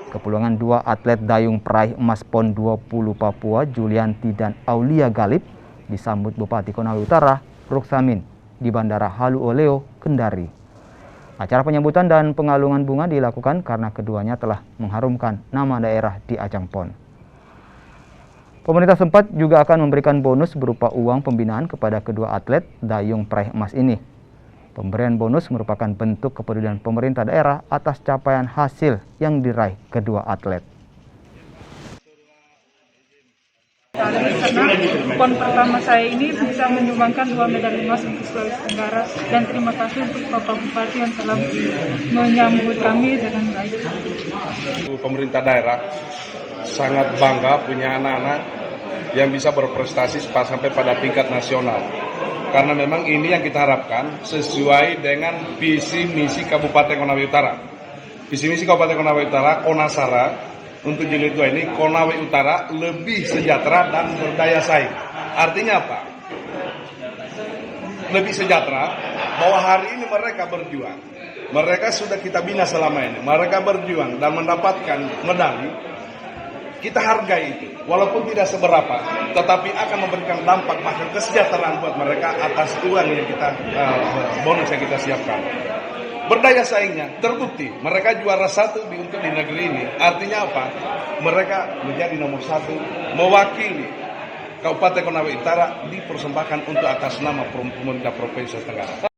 Kepulangan dua atlet dayung peraih emas PON 20 Papua, Julianti dan Aulia Galib, disambut Bupati Konawe Utara, Ruksamin, di Bandara Halu Oleo, Kendari. Acara penyambutan dan pengalungan bunga dilakukan karena keduanya telah mengharumkan nama daerah di ajang PON. Pemerintah setempat juga akan memberikan bonus berupa uang pembinaan kepada kedua atlet dayung peraih emas ini. Pemberian bonus merupakan bentuk kepedulian pemerintah daerah atas capaian hasil yang diraih kedua atlet. Karena PON pertama saya ini bisa menyumbangkan 2 medali emas untuk Sulawesi Tenggara, dan terima kasih untuk Bapak Bupati yang telah menyambut kami dengan baik. Pemerintah daerah sangat bangga punya anak-anak yang bisa berprestasi sampai pada tingkat nasional. Karena memang ini yang kita harapkan sesuai dengan visi misi Kabupaten Konawe Utara. Visi misi Kabupaten Konawe Utara, Konasara, untuk jilid 2 ini, Konawe Utara lebih sejahtera dan berdaya saing. Artinya apa? Lebih sejahtera, bahwa hari ini mereka berjuang. Mereka sudah kita bina selama ini. Mereka berjuang dan mendapatkan medali. Kita hargai itu, walaupun tidak seberapa, tetapi akan memberikan dampak bahkan kesejahteraan buat mereka atas uang yang kita bonus yang kita siapkan. Berdaya saingnya terbukti, mereka juara 1 untuk di negeri ini. Artinya apa? Mereka menjadi nomor 1, mewakili Kabupaten Konawe Utara, dipersembahkan untuk atas nama pemerintah Provinsi Tenggara.